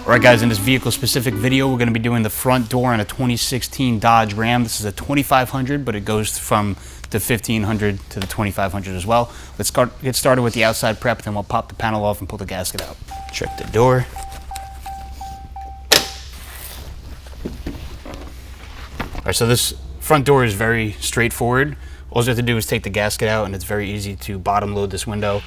Alright guys, in this vehicle specific video, we're going to be doing the front door on a 2016 Dodge Ram. This is a 2500, but it goes from the 1500 to the 2500 as well. Let's get started with the outside prep, then we'll pop the panel off and pull the gasket out. Check the door. Alright, so this front door is very straightforward. All you have to do is take the gasket out, and it's very easy to bottom load this window.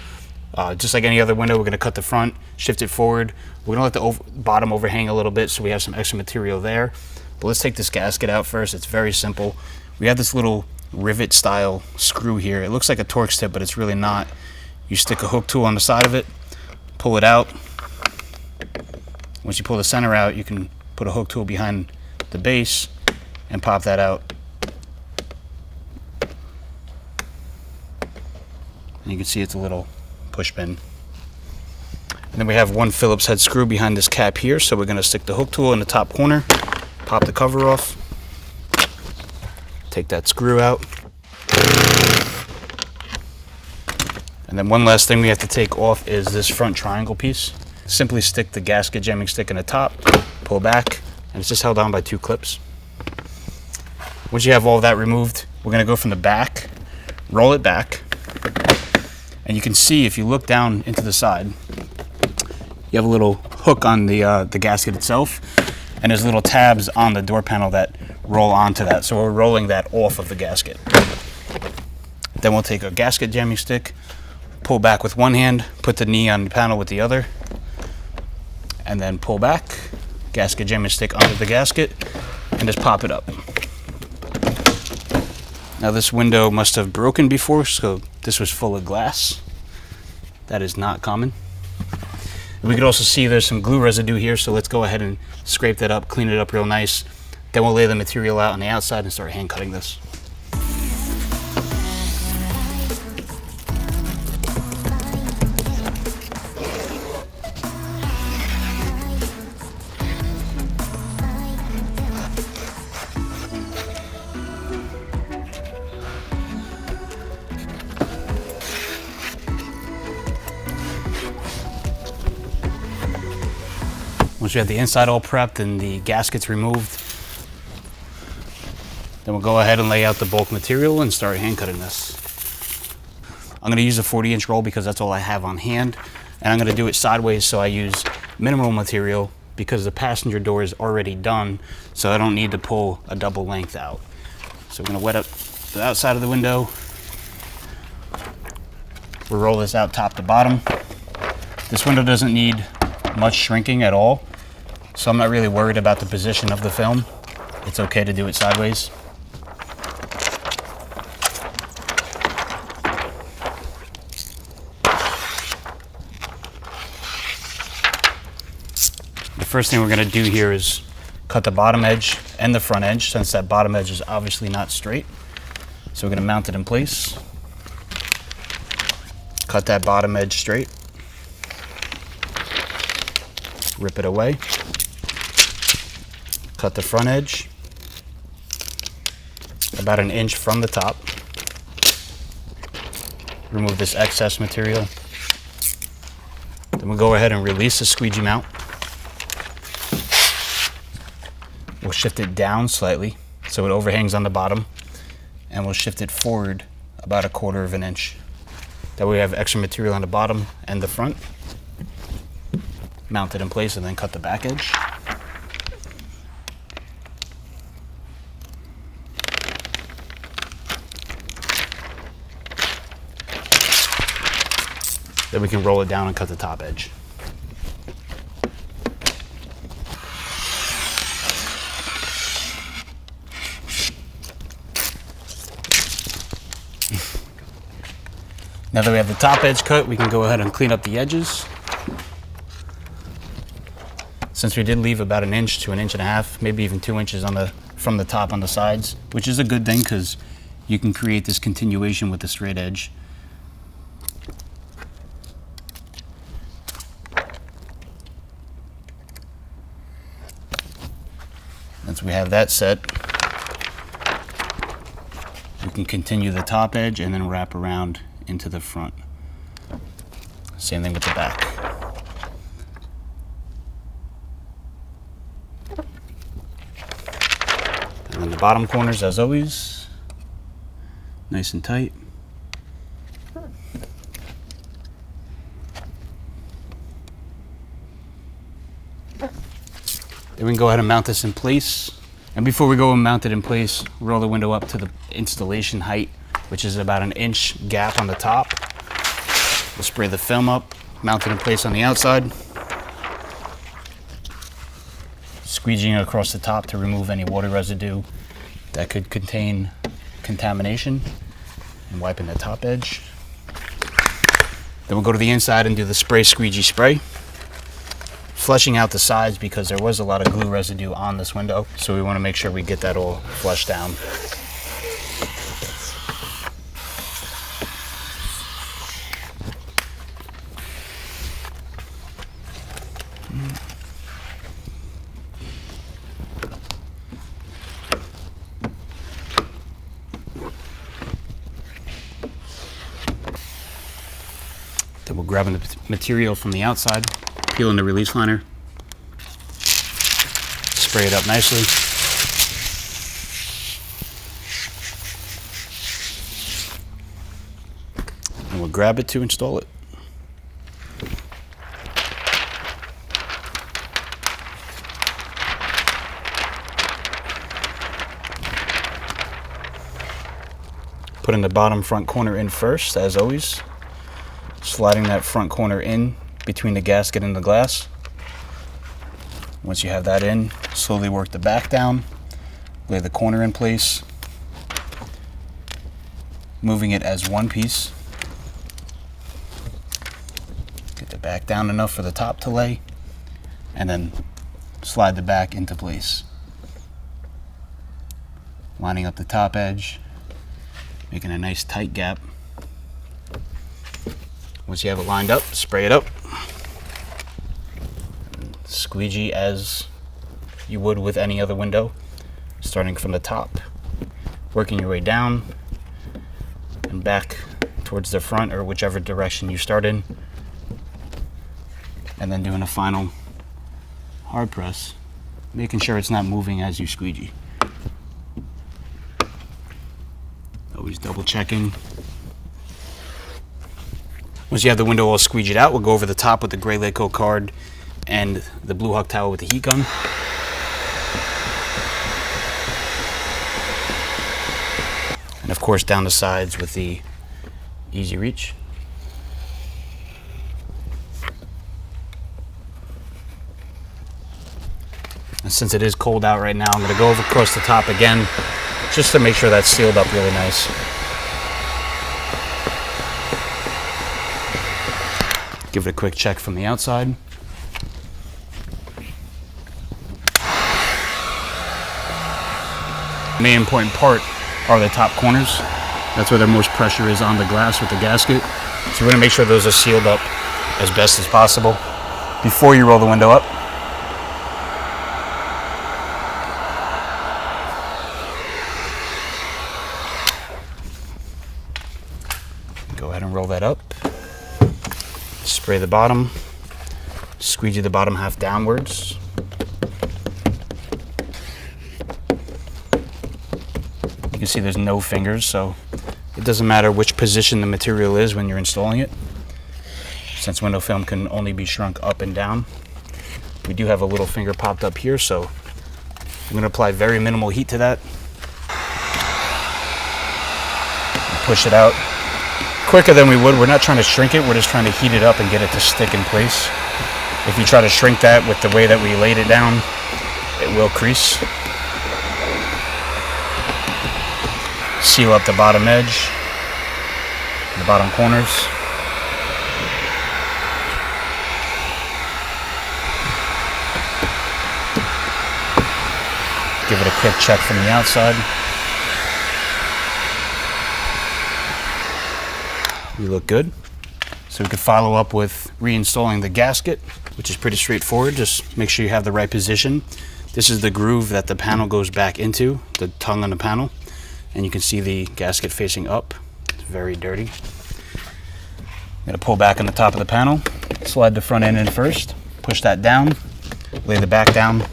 Just like any other window, we're going to cut the front, shift it forward. We're going to let the bottom overhang a little bit so we have some extra material there. But let's take this gasket out first. It's very simple. We have this little rivet style screw here. It looks like a Torx tip, but it's really not. You stick a hook tool on the side of it, pull it out. Once you pull the center out, you can put a hook tool behind the base and pop that out. And you can see it's a little push pin. And then we have one Phillips head screw behind this cap here, so we're going to stick the hook tool in the top corner, pop the cover off, take that screw out. And then one last thing we have to take off is this front triangle piece. Simply stick the gasket jamming stick in the top, pull back, and it's just held on by two clips. Once you have all of that removed, we're going to go from the back, roll it back, and you can see if you look down into the side, you have a little hook on the gasket itself, and there's little tabs on the door panel that roll onto that. So we're rolling that off of the gasket. Then we'll take a gasket jamming stick, pull back with one hand, put the knee on the panel with the other, and then pull back, gasket jamming stick under the gasket, and just pop it up. Now this window must have broken before, so this was full of glass. That is not common. We could also see there's some glue residue here, so let's go ahead and scrape that up, clean it up real nice. Then we'll lay the material out on the outside and start hand cutting this. Once we have the inside all prepped and the gaskets removed, then we'll go ahead and lay out the bulk material and start hand cutting this. I'm going to use a 40-inch roll because that's all I have on hand, and I'm going to do it sideways, so I use minimal material because the passenger door is already done, so I don't need to pull a double length out. So we're going to wet up the outside of the window. We'll roll this out top to bottom. This window doesn't need much shrinking at all, so I'm not really worried about the position of the film. It's okay to do it sideways. The first thing we're going to do here is cut the bottom edge and the front edge, since that bottom edge is obviously not straight. So we're going to mount it in place. Cut that bottom edge straight. Rip it away. Cut the front edge about an inch from the top. Remove this excess material. Then we'll go ahead and release the squeegee mount. We'll shift it down slightly so it overhangs on the bottom, and we'll shift it forward about 1/4 of an inch. That way we have extra material on the bottom and the front. Mount it in place and then cut the back edge. Then we can roll it down and cut the top edge. Now that we have the top edge cut, we can go ahead and clean up the edges. Since we did leave about 1 inch to 1.5 inches, maybe even 2 inches from the top on the sides, which is a good thing because you can create this continuation with the straight edge. Once we have that set, we can continue the top edge and then wrap around into the front. Same thing with the back. bottom corners as always, nice and tight. Then we can go ahead and mount this in place. And before we go and mount it in place, roll the window up to the installation height, which is about an inch gap on the top. We'll spray the film up, mount it in place on the outside. Squeegeeing across the top to remove any water residue that could contain contamination, and wiping the top edge. Then we'll go to the inside and do the spray squeegee spray, flushing out the sides because there was a lot of glue residue on this window, so we want to make sure we get that all flushed down. Then we're grabbing the material from the outside, peeling the release liner, spray it up nicely. And we'll grab it to install it. Putting the bottom front corner in first, as always. Sliding that front corner in between the gasket and the glass. Once you have that in, slowly work the back down, lay the corner in place, moving it as one piece. Get the back down enough for the top to lay, and then slide the back into place. Lining up the top edge, making a nice tight gap. Once you have it lined up, spray it up. Squeegee as you would with any other window, starting from the top, working your way down and back towards the front or whichever direction you start in, and then doing a final hard press, making sure it's not moving as you squeegee. Always double checking. Once you have the window all squeegeed out, we'll go over the top with the gray Laco card and the Blue Hawk towel with the heat gun. And of course down the sides with the Easy Reach. And since it is cold out right now, I'm going to go over across the top again just to make sure that's sealed up really nice. Give it a quick check from the outside. The main important part are the top corners. That's where the most pressure is on the glass with the gasket. So we're going to make sure those are sealed up as best as possible before you roll the window up. Go ahead and roll that up. Spray the bottom, squeegee the bottom half downwards. You can see there's no fingers, so it doesn't matter which position the material is when you're installing it, since window film can only be shrunk up and down. We do have a little finger popped up here, so I'm going to apply very minimal heat to that. Push it out quicker than we would. We're not trying to shrink it, we're just trying to heat it up and get it to stick in place. If you try to shrink that with the way that we laid it down, it will crease. Seal up the bottom edge, the bottom corners. Give it a quick check from the outside. You look good. So we could follow up with reinstalling the gasket, which is pretty straightforward. Just make sure you have the right position. This is the groove that the panel goes back into, the tongue on the panel. And you can see the gasket facing up. It's very dirty. I'm going to pull back on the top of the panel, slide the front end in first, push that down, lay the back down,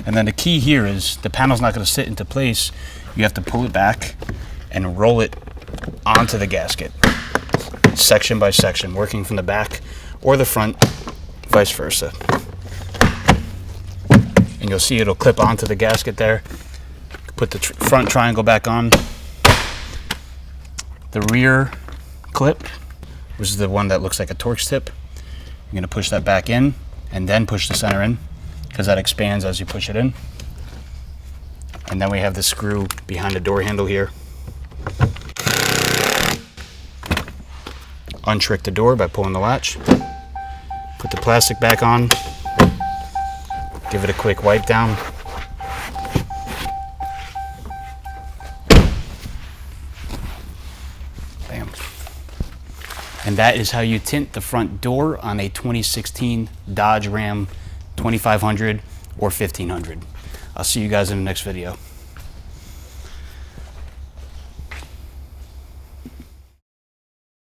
And then the key here is the panel's not going to sit into place. You have to pull it back and roll it onto the gasket, section by section, working from the back or the front, vice versa. And you'll see it'll clip onto the gasket there. Put the front triangle back on. The rear clip, which is the one that looks like a Torx tip, you're going to push that back in and then push the center in, because that expands as you push it in. And then we have the screw behind the door handle here. Untrick the door by pulling the latch. Put the plastic back on. Give it a quick wipe down. Bam. And that is how you tint the front door on a 2016 Dodge Ram 2500 or 1500. I'll see you guys in the next video.